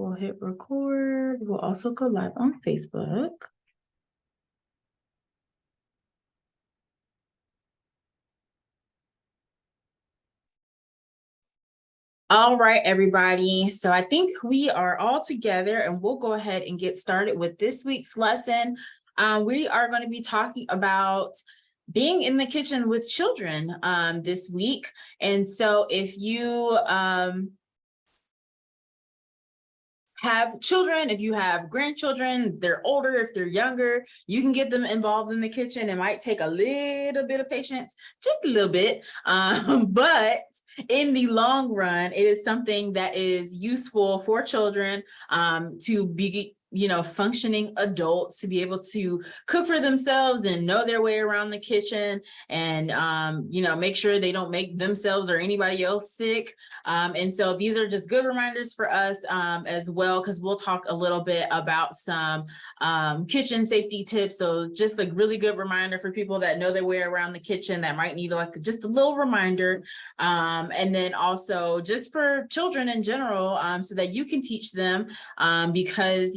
We'll hit record. We'll also go live on Facebook. All right, everybody. So I think we are all together and we'll go ahead and get started with this week's lesson. We are going to be talking about being in the kitchen with children this week. And so if you have children, if you have grandchildren, if they're older, if they're younger, you can get them involved in the kitchen. It might take a little bit of patience, just a little bit, but in the long run, it is something that is useful for children to be, functioning adults, to be able to cook for themselves and know their way around the kitchen and, make sure they don't make themselves or anybody else sick. And so these are just good reminders for us as well, because we'll talk a little bit about some kitchen safety tips. So just a really good reminder for people that know their way around the kitchen that might need just a little reminder. And then also just for children in general, so that you can teach them because,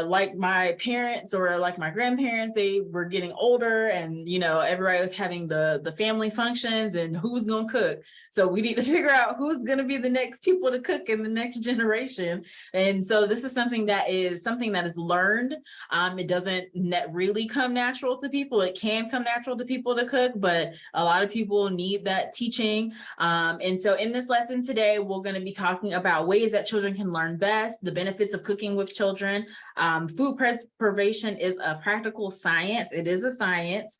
like my parents or like my grandparents, they were getting older and, everybody was having the family functions and who's going to cook. So we need to figure out who's going to be the next people to cook in the next generation. And so this is something that is learned. It doesn't really come natural to people. It can come natural to people to cook, but a lot of people need that teaching. And so in this lesson today, we're going to be talking about ways that children can learn best, the benefits of cooking with children. Food preservation is a practical science. It is a science.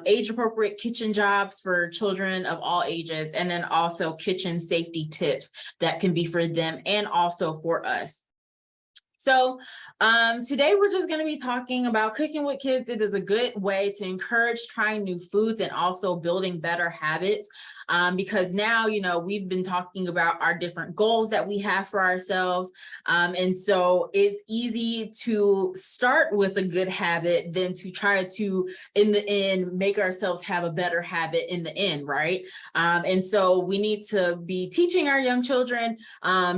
Age-appropriate kitchen jobs for children of all ages, and then also kitchen safety tips that can be for them and also for us. So today we're just going to be talking about cooking with kids. It is a good way to encourage trying new foods and also building better habits. Because now, we've been talking about our different goals that we have for ourselves. And so it's easy to start with a good habit than to try to, in the end, make ourselves have a better habit in the end, right? And so we need to be teaching our young children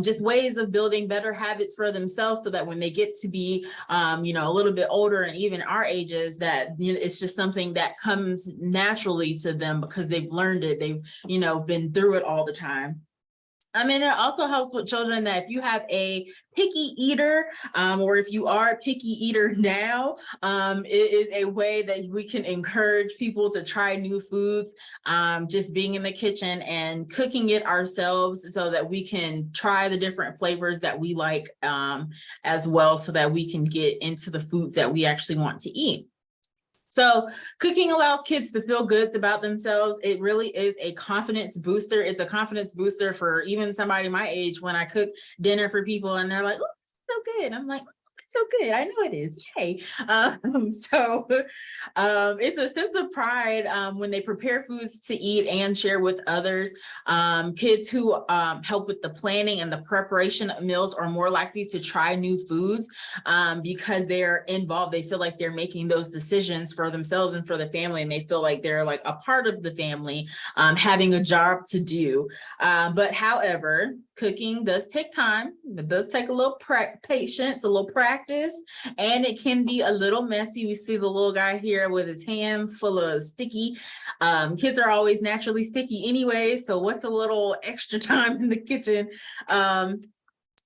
just ways of building better habits for themselves so that when they get to be, a little bit older and even our ages, that it's just something that comes naturally to them because they've learned it. They've been through it all the time. It also helps with children that if you have a picky eater, or if you are a picky eater now, it is a way that we can encourage people to try new foods, just being in the kitchen and cooking it ourselves so that we can try the different flavors that we like as well, so that we can get into the foods that we actually want to eat. So cooking allows kids to feel good about themselves. It really is a confidence booster. It's a confidence booster for even somebody my age when I cook dinner for people and they're like, oh, so good. I'm like, so good. I know it is. Yay. It's a sense of pride when they prepare foods to eat and share with others. Kids who help with the planning and the preparation of meals are more likely to try new foods because they're involved. They feel like they're making those decisions for themselves and for the family, and they feel like they're like a part of the family, having a job to do. But however, cooking does take time. It does take a little patience, a little practice, and it can be a little messy. We see the little guy here with his hands full of sticky. Kids are always naturally sticky anyway, so what's a little extra time in the kitchen?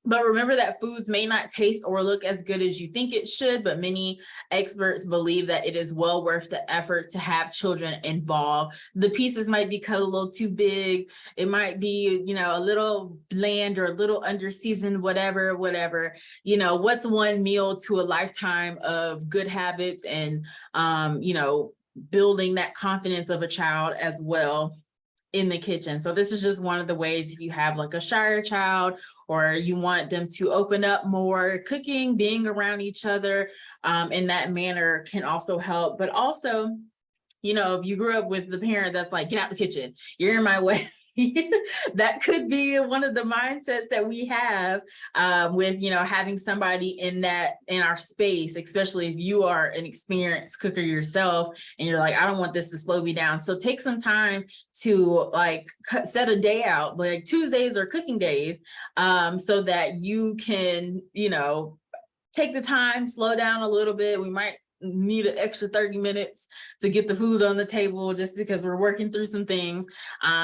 But remember that foods may not taste or look as good as you think it should, but many experts believe that it is well worth the effort to have children involved. The pieces might be cut a little too big. It might be, a little bland or a little under-seasoned, whatever. What's one meal to a lifetime of good habits and, building that confidence of a child as well in the kitchen. So this is just one of the ways if you have like a shy child or you want them to open up more, cooking, being around each other in that manner can also help. But also, if you grew up with the parent that's like, get out the kitchen, you're in my way. That could be one of the mindsets that we have with, having somebody in our space, especially if you are an experienced cooker yourself and you're like, I don't want this to slow me down. So take some time to set a day out, like Tuesdays are cooking days, so that you can, take the time, slow down a little bit. We might need an extra 30 minutes to get the food on the table just because we're working through some things.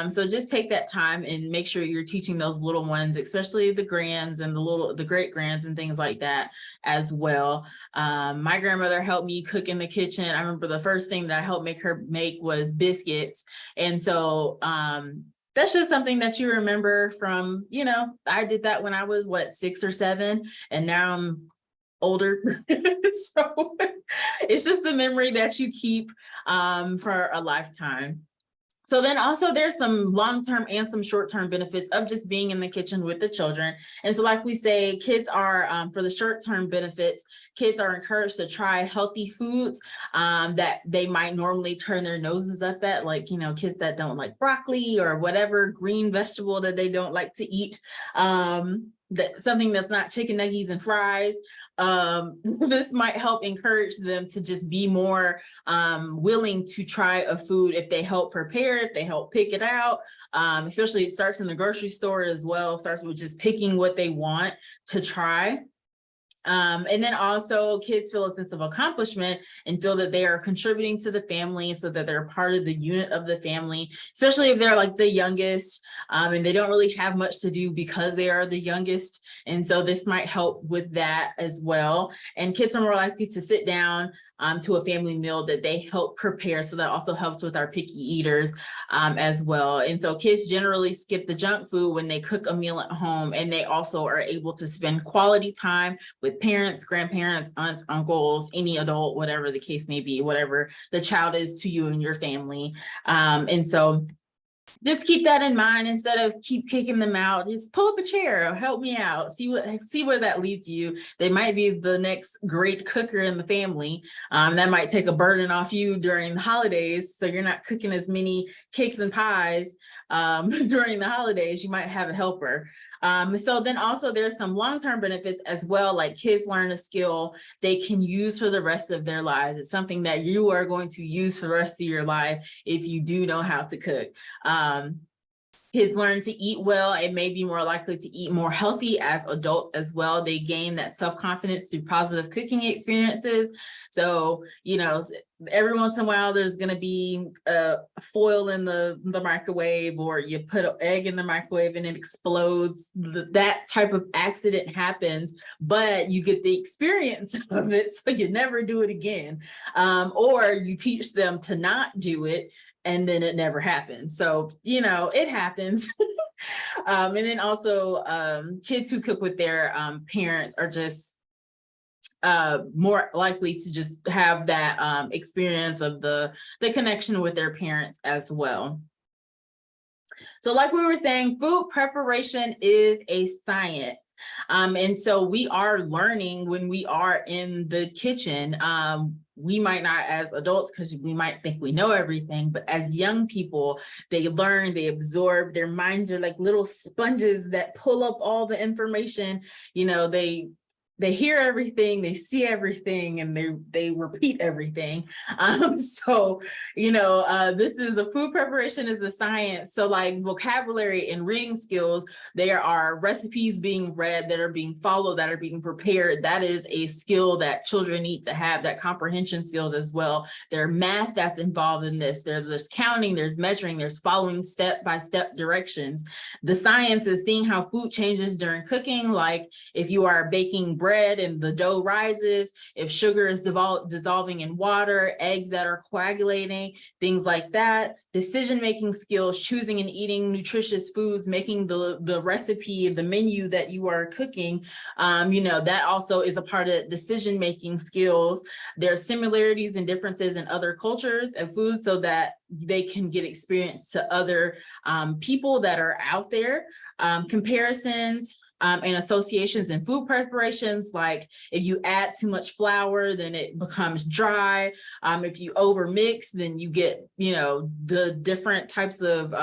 So just take that time and make sure you're teaching those little ones, especially the grands and the great grands and things like that as well. My grandmother helped me cook in the kitchen. I remember the first thing that I helped her make was biscuits. And so, that's just something that you remember from, I did that when I was 6 or 7, and now I'm older. So it's just the memory that you keep for a lifetime. So then also there's some long-term and some short-term benefits of just being in the kitchen with the children. And so like we say, kids are, for the short-term benefits, kids are encouraged to try healthy foods that they might normally turn their noses up at, like, kids that don't like broccoli or whatever green vegetable that they don't like to eat, something that's not chicken nuggets and fries. This might help encourage them to just be more willing to try a food if they help prepare, if they help pick it out. Especially it starts in the grocery store as well, starts with just picking what they want to try. And then also kids feel a sense of accomplishment and feel that they are contributing to the family, so that they're part of the unit of the family, especially if they're like the youngest, and they don't really have much to do because they are the youngest. And so this might help with that as well. And kids are more likely to sit down to a family meal that they help prepare. So that also helps with our picky eaters as well. And so kids generally skip the junk food when they cook a meal at home, and they also are able to spend quality time with parents, grandparents, aunts, uncles, any adult, whatever the case may be, whatever the child is to you and your family. And so just keep that in mind. Instead of keep kicking them out, just pull up a chair, help me out, see where that leads you. They might be the next great cooker in the family. That might take a burden off you during the holidays, so you're not cooking as many cakes and pies during the holidays. You might have a helper. So then also there's some long-term benefits as well, like kids learn a skill they can use for the rest of their lives. It's something that you are going to use for the rest of your life if you do know how to cook. Kids learn to eat well and may be more likely to eat more healthy as adults as well. They gain that self-confidence through positive cooking experiences. So, every once in a while, there's going to be a foil in the microwave, or you put an egg in the microwave and it explodes. That type of accident happens, but you get the experience of it, so you never do it again. Or you teach them to not do it, and then it never happens. So, it happens. And then also kids who cook with their parents are just more likely to just have that experience of the connection with their parents as well. So like we were saying, food preparation is a science. And so we are learning when we are in the kitchen. We might not as adults, because we might think we know everything, but as young people, they learn, they absorb. Their minds are like little sponges that pull up all the information. They hear everything, they see everything, and they repeat everything. So, this is the food preparation is the science. So like vocabulary and reading skills, there are recipes being read that are being followed, that are being prepared. That is a skill that children need to have, that comprehension skills as well. There are math that's involved in this. There's counting, there's measuring, there's following step-by-step directions. The science is seeing how food changes during cooking, like if you are baking bread and the dough rises, if sugar is dissolving in water, eggs that are coagulating, things like that. Decision-making skills, choosing and eating nutritious foods, making the recipe, the menu that you are cooking, that also is a part of decision-making skills. There are similarities and differences in other cultures and foods, so that they can get experience to other people that are out there. Comparisons, and associations in food preparations, like if you add too much flour, then it becomes dry. If you overmix, then you get, the different types of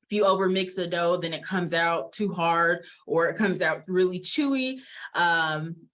If you overmix the dough, then it comes out too hard or it comes out really chewy.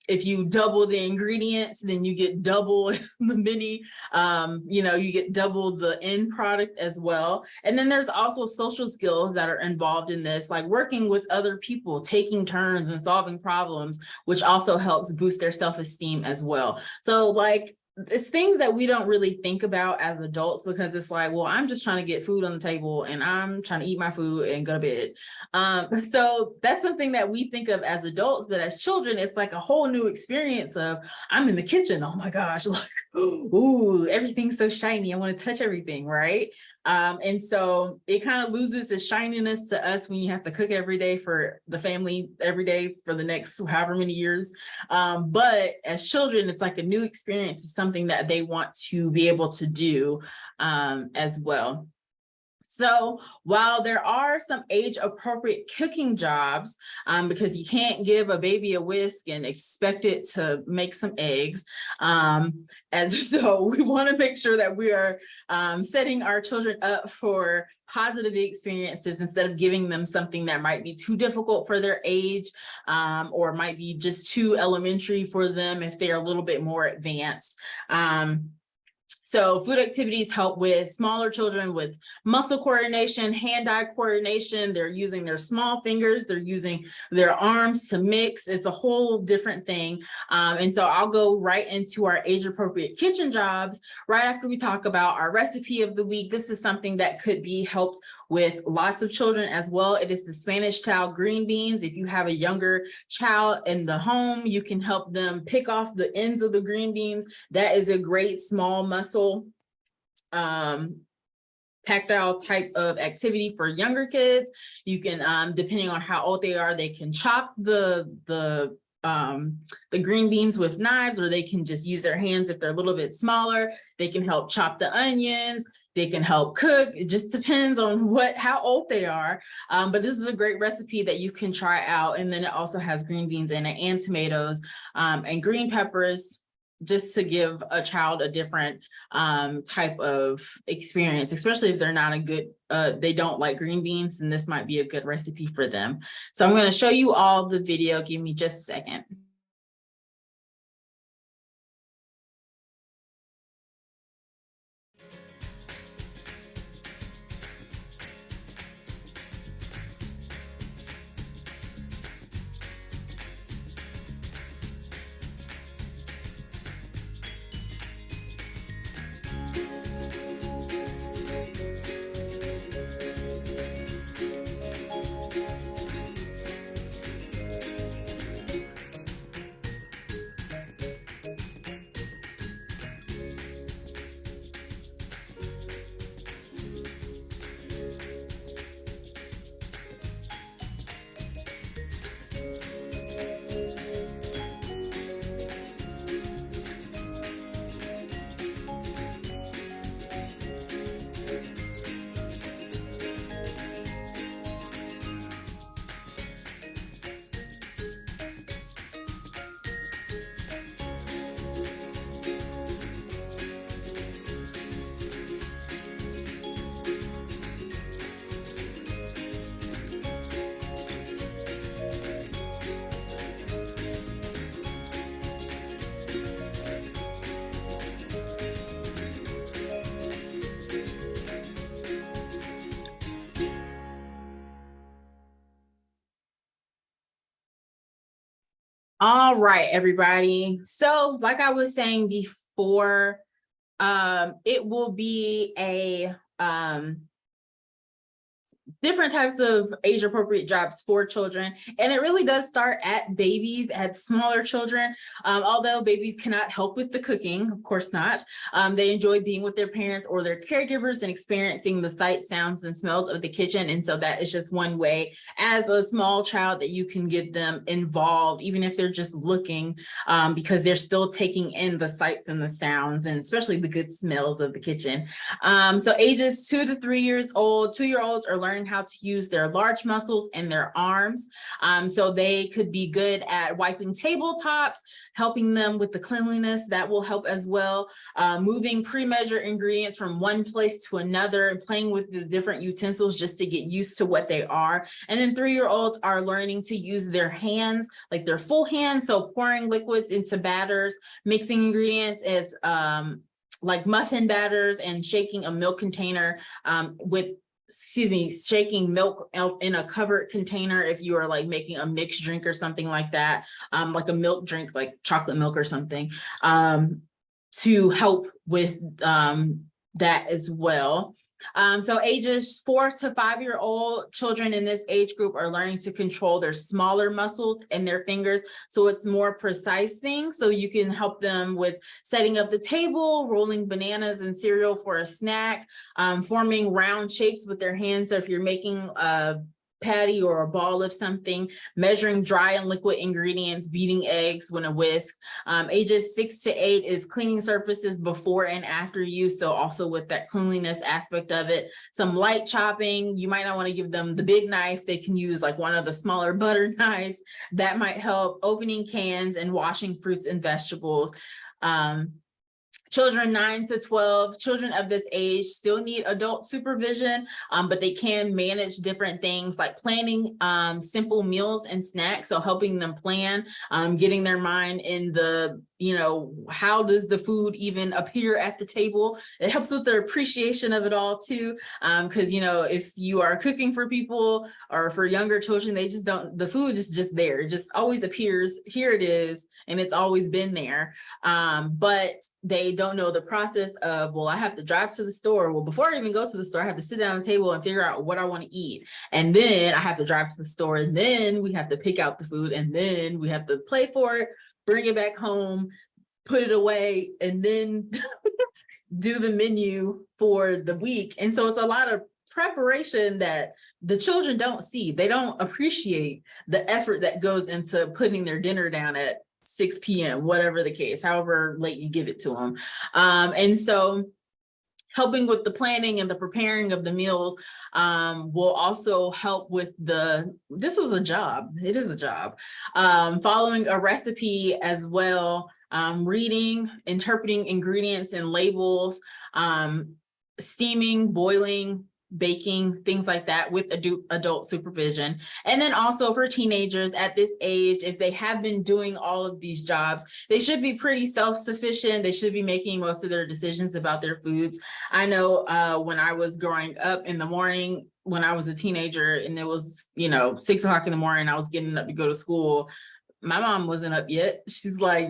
If you double the ingredients, then you get double the mini, you get double the end product as well. And then there's also social skills that are involved in this, like working with other people, taking turns and solving problems, which also helps boost their self-esteem as well. So like, it's things that we don't really think about as adults, because it's like, well, I'm just trying to get food on the table and I'm trying to eat my food and go to bed. So that's something that we think of as adults, but as children, it's like a whole new experience of, I'm in the kitchen. Oh my gosh, like, ooh, everything's so shiny. I want to touch everything, right? And so it kind of loses its shininess to us when you have to cook every day for the family, every day for the next however many years. But as children, it's like a new experience. It's something that they want to be able to do as well. So while there are some age-appropriate cooking jobs, because you can't give a baby a whisk and expect it to make some eggs, and so we want to make sure that we are setting our children up for positive experiences instead of giving them something that might be too difficult for their age, or might be just too elementary for them if they're a little bit more advanced. So food activities help with smaller children with muscle coordination, hand-eye coordination. They're using their small fingers. They're using their arms to mix. It's a whole different thing. And so I'll go right into our age-appropriate kitchen jobs right after we talk about our recipe of the week. This is something that could be helped with lots of children as well. It is the Spanish style green beans. If you have a younger child in the home, you can help them pick off the ends of the green beans. That is a great small muscle tactile type of activity for younger kids. You can, depending on how old they are, they can chop the green beans with knives, or they can just use their hands if they're a little bit smaller. They can help chop the onions. They can help cook. It just depends on how old they are. But this is a great recipe that you can try out. And then it also has green beans in it and tomatoes and green peppers, just to give a child a different type of experience, especially if they're not they don't like green beans, and this might be a good recipe for them. So I'm going to show you all the video. Give me just a second. All right, everybody. So like I was saying before, it will be a different types of age appropriate jobs for children. And it really does start at babies, at smaller children. Although babies cannot help with the cooking, of course not. They enjoy being with their parents or their caregivers and experiencing the sights, sounds, and smells of the kitchen. And so that is just one way as a small child that you can get them involved, even if they're just looking, because they're still taking in the sights and the sounds, and especially the good smells of the kitchen. So ages 2 to 3 years old, 2-year-olds are learning how how to use their large muscles and their arms. So they could be good at wiping tabletops, helping them with the cleanliness. That will help as well. Moving pre-measured ingredients from one place to another and playing with the different utensils just to get used to what they are. And then 3-year-olds are learning to use their hands, like their full hands. So pouring liquids into batters, mixing ingredients as like muffin batters, and shaking a milk container shaking milk in a covered container if you are like making a mixed drink or something like that, like a milk drink, like chocolate milk or something, to help with that as well. So ages 4 to 5-year-old children in this age group are learning to control their smaller muscles and their fingers. So it's more precise things. So you can help them with setting up the table, rolling bananas and cereal for a snack, forming round shapes with their hands. So if you're making a patty or a ball of something, measuring dry and liquid ingredients, beating eggs when a whisk. Ages 6 to 8 is cleaning surfaces before and after use. So also with that cleanliness aspect of it, some light chopping. You might not want to give them the big knife. They can use like one of the smaller butter knives. That might help. Opening cans and washing fruits and vegetables. Children 9 to 12, children of this age still need adult supervision, but they can manage different things like planning simple meals and snacks. So helping them plan, getting their mind in the, how does the food even appear at the table? It helps with their appreciation of it all too. Because, if you are cooking for people or for younger children, they just don't, the food is just there. It just always appears, here it is, and it's always been there. But they don't know the process of, well, I have to drive to the store. Well, before I even go to the store, I have to sit down at the table and figure out what I want to eat. And then I have to drive to the store, and then we have to pick out the food, and then we have to play for it, bring it back home, put it away, and then do the menu for the week. And so it's a lot of preparation that the children don't see. They don't appreciate the effort that goes into putting their dinner down at 6 p.m., whatever the case, however late you give it to them. And so helping with the planning and the preparing of the meals will also help with this is a job. It is a job. Following a recipe as well, reading, interpreting ingredients and labels, steaming, boiling, baking, things like that with adult supervision. And then also for teenagers at this age, if they have been doing all of these jobs, they should be pretty self-sufficient. They should be making most of their decisions about their foods. I know when I was growing up in the morning, when I was a teenager and it was, 6 o'clock in the morning, I was getting up to go to school. My mom wasn't up yet. She's like,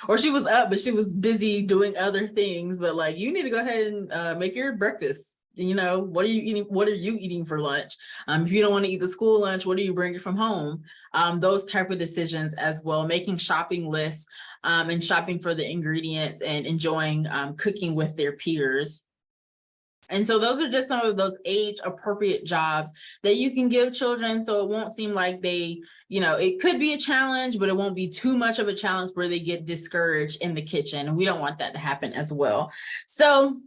or she was up, but she was busy doing other things. But like, you need to go ahead and make your breakfast. What are you eating? What are you eating for lunch? If you don't want to eat the school lunch, what do you bring from home? Those type of decisions as well. Making shopping lists and shopping for the ingredients and enjoying cooking with their peers. And so those are just some of those age appropriate jobs that you can give children. So it won't seem like they, it could be a challenge, but it won't be too much of a challenge where they get discouraged in the kitchen. And we don't want that to happen as well. So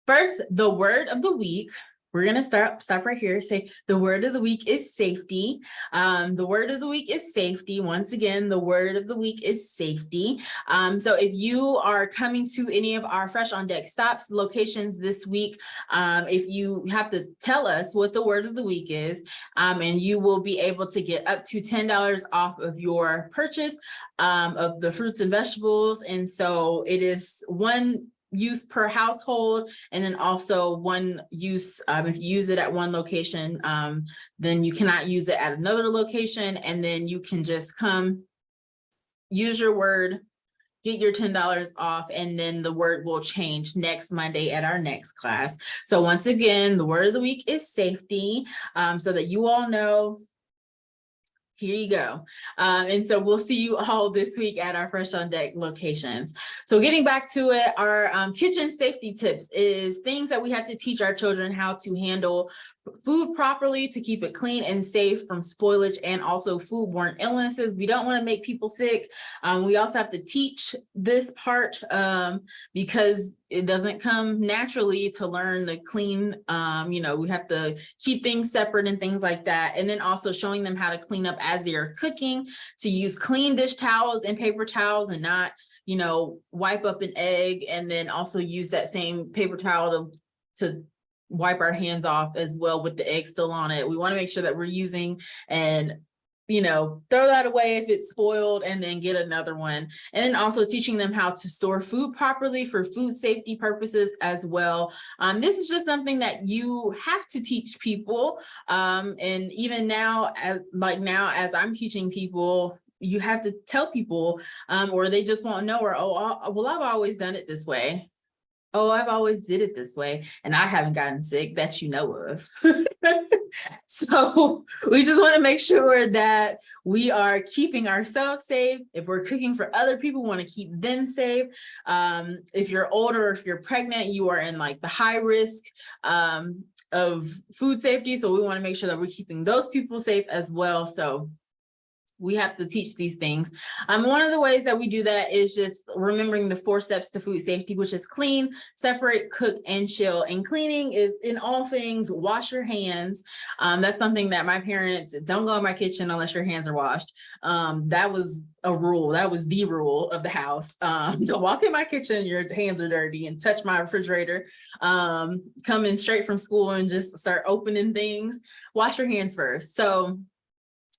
first, the word of the week. We're going to stop right here. Say the word of the week is safety. The word of the week is safety. Once again, the word of the week is safety. So if you are coming to any of our Fresh on Deck stops locations this week, if you have to tell us what the word of the week is, and you will be able to get up to $10 off of your purchase of the fruits and vegetables. And so it is one use per household, and then also one use if you use it at one location, then you cannot use it at another location, and then you can just come use your word, get your $10 off, and then the word will change next Monday at our next class. So once again, the word of the week is safety, so that you all know. Here you go. And so we'll see you all this week at our Fresh on Deck locations. So getting back to it, our kitchen safety tips is things that we have to teach our children how to handle food properly to keep it clean and safe from spoilage and also foodborne illnesses. We don't want to make people sick. We also have to teach this part because it doesn't come naturally to learn to clean. We have to keep things separate and things like that. And then also showing them how to clean up as they're cooking, to use clean dish towels and paper towels and not, wipe up an egg and then also use that same paper towel to wipe our hands off as well with the egg still on it. We want to make sure that we're using and throw that away if it's spoiled and then get another one. And then also teaching them how to store food properly for food safety purposes as well. This is just something that you have to teach people. And even now, as I'm teaching people, you have to tell people, or they just won't know, or, well, I've always done it this way. Oh, I've always did it this way, and I haven't gotten sick that you know of. So we just want to make sure that we are keeping ourselves safe. If we're cooking for other people, we want to keep them safe. If you're older, if you're pregnant, you are in like the high risk of food safety. So we want to make sure that we're keeping those people safe as well. So we have to teach these things. One of the ways that we do that is just remembering the 4 steps to food safety, which is clean, separate, cook, and chill. And cleaning is in all things, wash your hands. That's something that my parents, don't go in my kitchen unless your hands are washed. That was a rule. That was the rule of the house. To walk in my kitchen, your hands are dirty, and touch my refrigerator, coming straight from school and just start opening things, wash your hands first. So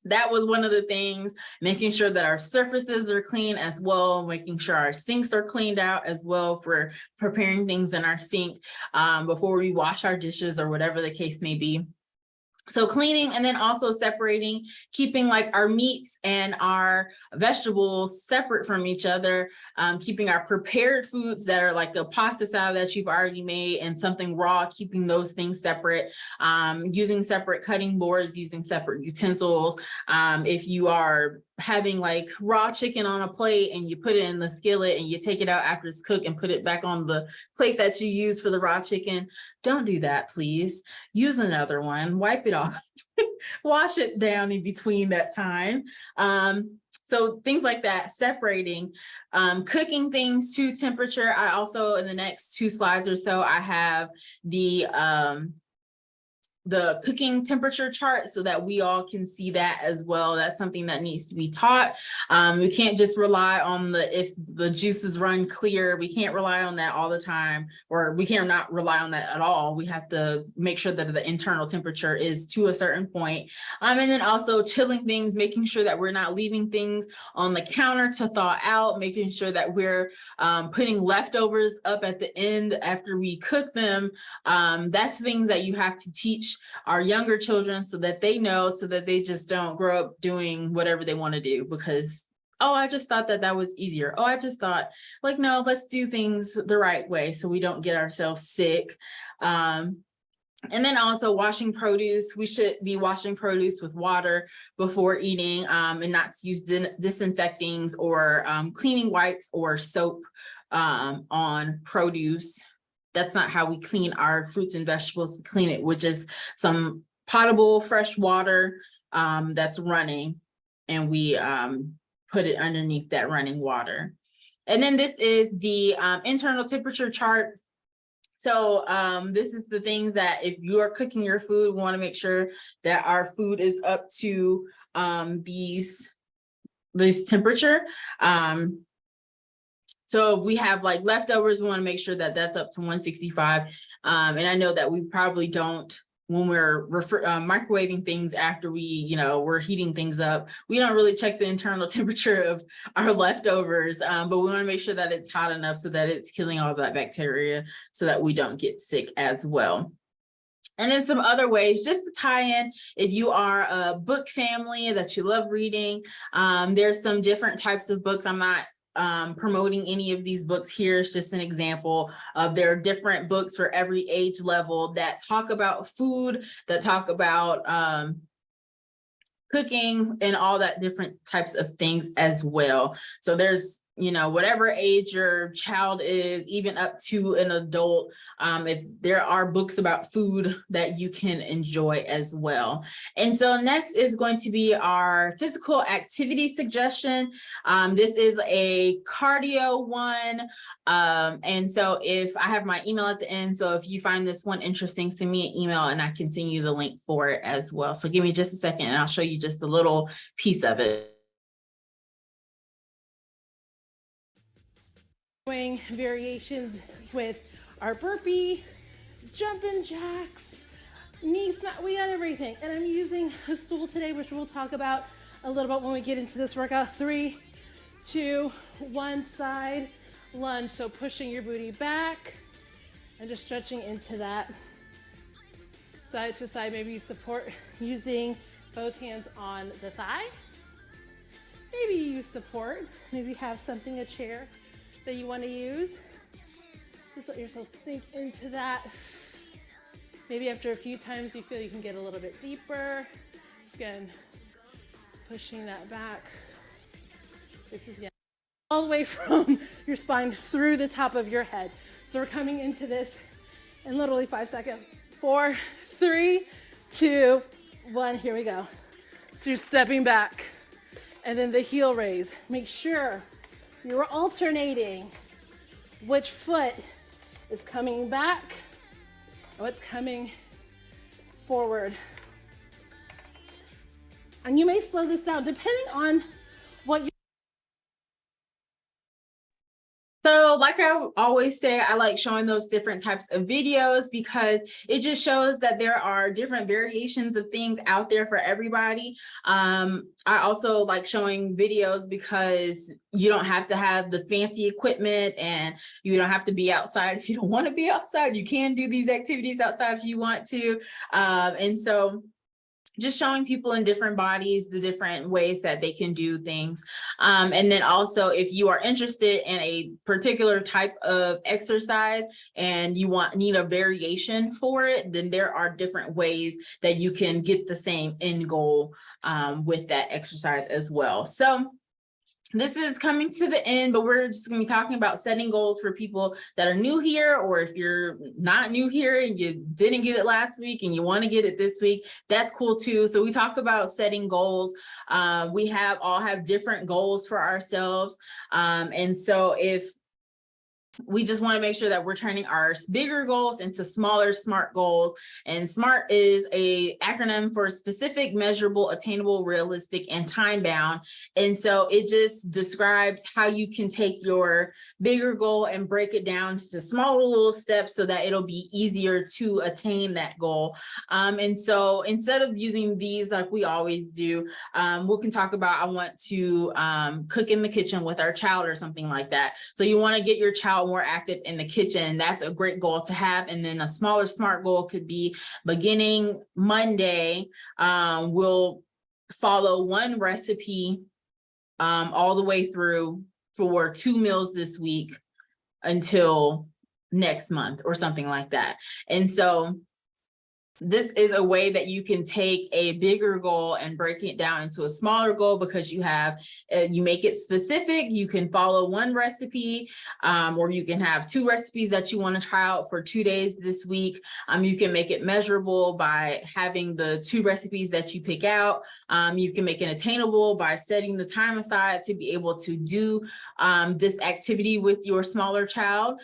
that was one of the things, making sure that our surfaces are clean as well, making sure our sinks are cleaned out as well for preparing things in our sink before we wash our dishes or whatever the case may be. So cleaning, and then also separating, keeping like our meats and our vegetables separate from each other, keeping our prepared foods that are like a pasta salad that you've already made and something raw, keeping those things separate, using separate cutting boards, using separate utensils. If you are having like raw chicken on a plate and you put it in the skillet and you take it out after it's cooked and put it back on the plate that you use for the raw chicken, don't do that, please. Use another one, wipe it off, wash it down in between that time. So things like that, separating, cooking things to temperature. I also, in the next 2 slides or so, I have the cooking temperature chart so that we all can see that as well. That's something that needs to be taught. We can't just rely on if the juices run clear, we can't rely on that all the time, or we can't not rely on that at all. We have to make sure that the internal temperature is to a certain point. And then also chilling things, making sure that we're not leaving things on the counter to thaw out, making sure that we're putting leftovers up at the end after we cook them. That's things that you have to teach our younger children so that they know, so that they just don't grow up doing whatever they want to do because, oh, I just thought that was easier. Oh, I just thought, like, no, let's do things the right way so we don't get ourselves sick. And then also washing produce. We should be washing produce with water before eating, and not to use disinfectants or cleaning wipes or soap on produce. That's not how we clean our fruits and vegetables. We clean it with just some potable fresh water that's running, and we put it underneath that running water. And then this is the internal temperature chart. So this is the things that if you are cooking your food, we want to make sure that our food is up to this temperature. So if we have like leftovers, we want to make sure that that's up to 165. And I know that we probably don't, when we're microwaving things after we're heating things up, we don't really check the internal temperature of our leftovers, but we want to make sure that it's hot enough so that it's killing all that bacteria so that we don't get sick as well. And then some other ways just to tie in, if you are a book family that you love reading, there's some different types of books. I'm not promoting any of these books here. It's just an example of there are different books for every age level that talk about food, that talk about cooking and all that different types of things as well. So there's you know, whatever age your child is, even up to an adult. If there are books about food that you can enjoy as well. And so next is going to be our physical activity suggestion. This is a cardio one. And so if I have my email at the end, so if you find this one interesting, send me an email and I can send you the link for it as well. So give me just a second and I'll show you just a little piece of it. Doing variations with our burpee, jumping jacks, knee snap, we got everything. And I'm using a stool today, which we'll talk about a little bit when we get into this workout. 3, 2, 1, side lunge. So pushing your booty back and just stretching into that. Side to side, maybe you support using both hands on the thigh. Maybe you use support, maybe you have something, a chair that you want to use. Just let yourself sink into that. Maybe after a few times you feel you can get a little bit deeper. Again, pushing that back. This is all the way from your spine through the top of your head. So we're coming into this in literally 5 seconds. 4, 3, 2, 1, here we go. So you're stepping back and then the heel raise. Make sure you're alternating which foot is coming back and what's coming forward. And you may slow this down depending on what you. So like I always say, I like showing those different types of videos because it just shows that there are different variations of things out there for everybody. I also like showing videos because you don't have to have the fancy equipment and you don't have to be outside if you don't want to be outside. You can do these activities outside if you want to. And so just showing people in different bodies the different ways that they can do things. And then also if you are interested in a particular type of exercise and you need a variation for it, then there are different ways that you can get the same end goal with that exercise as well. So this is coming to the end, but we're just going to be talking about setting goals for people that are new here, or if you're not new here and you didn't get it last week and you want to get it this week, that's cool too. So we talk about setting goals. We all have different goals for ourselves. And so if we just want to make sure that we're turning our bigger goals into smaller SMART goals. And SMART is an acronym for specific, measurable, attainable, realistic, and time bound. And so it just describes how you can take your bigger goal and break it down to smaller little steps so that it'll be easier to attain that goal. And so instead of using these like we always do, we can talk about, I want to cook in the kitchen with our child or something like that. So you want to get your child more active in the kitchen. That's a great goal to have. And then a smaller SMART goal could be beginning Monday. We'll follow one recipe all the way through for 2 meals this week until next month or something like that. And so this is a way that you can take a bigger goal and break it down into a smaller goal because you make it specific. You can follow one recipe, or you can have 2 recipes that you want to try out for 2 days this week. You can make it measurable by having the 2 recipes that you pick out. You can make it attainable by setting the time aside to be able to do this activity with your smaller child.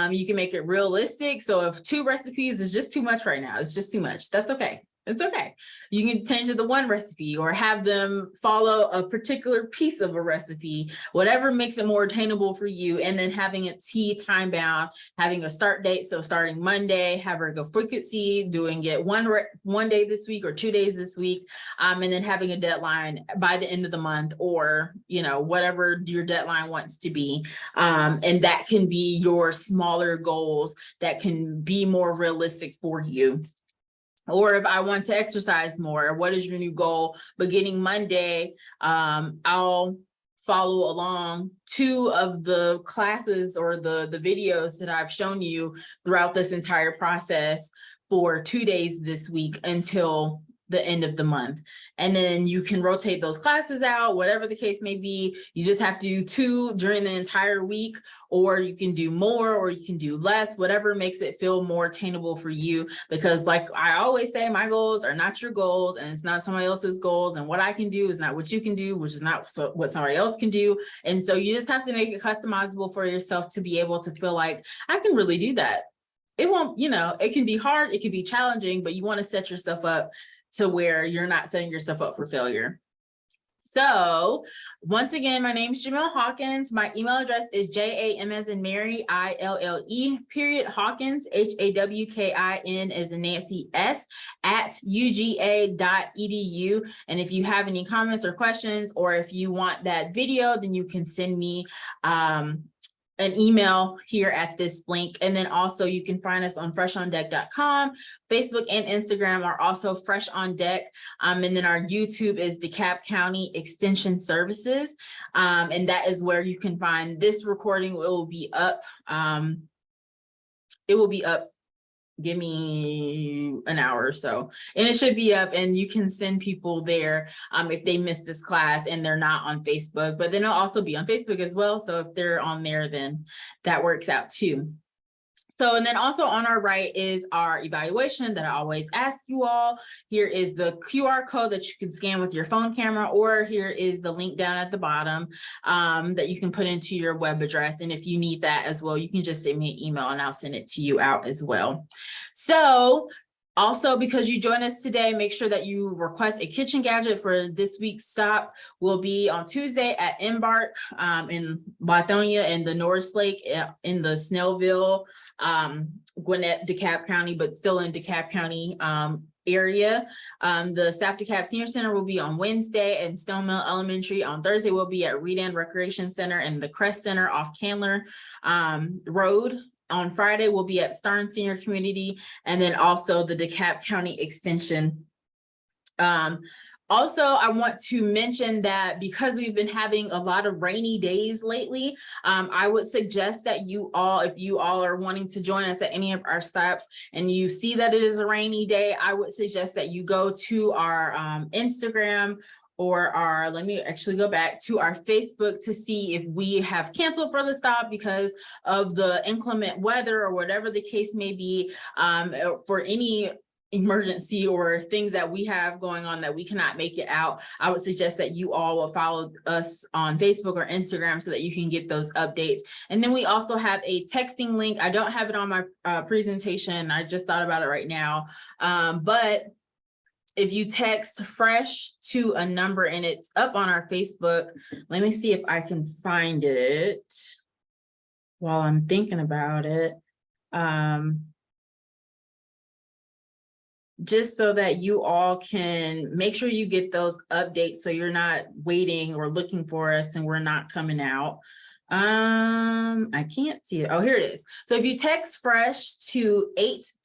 You can make it realistic. So if 2 recipes is just too much right now, it's just too much. That's okay. It's okay. You can change it to 1 recipe or have them follow a particular piece of a recipe, whatever makes it more attainable for you. And then having it time bound, having a start date. So starting Monday, having a frequency, doing it one day this week or 2 days this week. And then having a deadline by the end of the month, or, whatever your deadline wants to be. And that can be your smaller goals that can be more realistic for you. Or if I want to exercise more, what is your new goal? Beginning Monday, I'll follow along 2 of the classes or the videos that I've shown you throughout this entire process for 2 days this week until the end of the month. And then you can rotate those classes out, whatever the case may be. You just have to do 2 during the entire week, or you can do more, or you can do less, whatever makes it feel more attainable for you. Because like I always say, my goals are not your goals, and it's not somebody else's goals. And what I can do is not what you can do, which is not what somebody else can do. And so you just have to make it customizable for yourself to be able to feel like I can really do that. It won't, it can be hard, it can be challenging, but you want to set yourself up to where you're not setting yourself up for failure. So once again, my name is Jamil Hawkins. My email address is JAM as in Mary, ILLE Hawkins, HAWKIN as in Nancy S @uga.edu. And if you have any comments or questions, or if you want that video, then you can send me an email here at this link. And then also you can find us on freshondek.com. Facebook and Instagram are also Fresh on Dek. And then our YouTube is DeKalb County Extension Services. And that is where you can find this recording. It will be up. Give me an hour or so, and it should be up, and you can send people there if they missed this class and they're not on Facebook, but then it'll also be on Facebook as well. So if they're on there, then that works out too. So, and then also on our right is our evaluation that I always ask you all. Here is the QR code that you can scan with your phone camera, or here is the link down at the bottom that you can put into your web address. And if you need that as well, you can just send me an email and I'll send it to you out as well. So also, because you joined us today, make sure that you request a kitchen gadget for this week's stop. We'll be on Tuesday at Embark in Lithonia and the Norris Lake in the Snellville, Gwinnett, DeKalb County, but still in DeKalb County area. The South DeKalb Senior Center will be on Wednesday, and Stone Mill Elementary on Thursday will be at Redan Recreation Center and the Crest Center off Candler Road. On Friday, we'll be at Starn Senior Community, and then also the DeKalb County Extension. Also, I want to mention that because we've been having a lot of rainy days lately, I would suggest that you all, if you all are wanting to join us at any of our stops and you see that it is a rainy day, I would suggest that you go to our Instagram or let me actually go back to our Facebook to see if we have canceled for the stop because of the inclement weather or whatever the case may be, for any emergency or things that we have going on that we cannot make it out. I would suggest that you all will follow us on Facebook or Instagram so that you can get those updates. And then we also have a texting link. I don't have it on my presentation. I just thought about it right now. But if you text FRESH to a number, and it's up on our Facebook, let me see if I can find it while I'm thinking about it. Just so that you all can make sure you get those updates so you're not waiting or looking for us and we're not coming out. I can't see it. Oh, here it is. So if you text FRESH to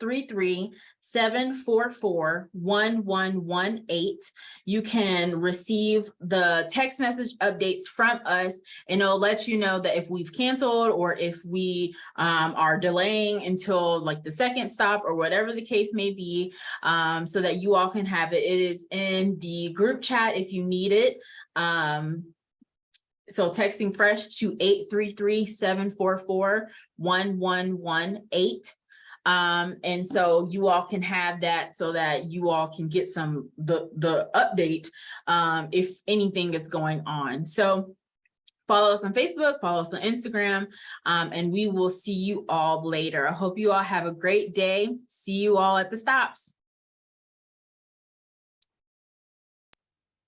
833-744-1118, you can receive the text message updates from us, and it'll let you know that if we've canceled or if we are delaying until like the second stop or whatever the case may be, so that you all can have it. It is in the group chat if you need it. So texting FRESH to 833-744-1118. And so you all can have that so that you all can get the update if anything is going on. So follow us on Facebook, follow us on Instagram, and we will see you all later. I hope you all have a great day. See you all at the stops.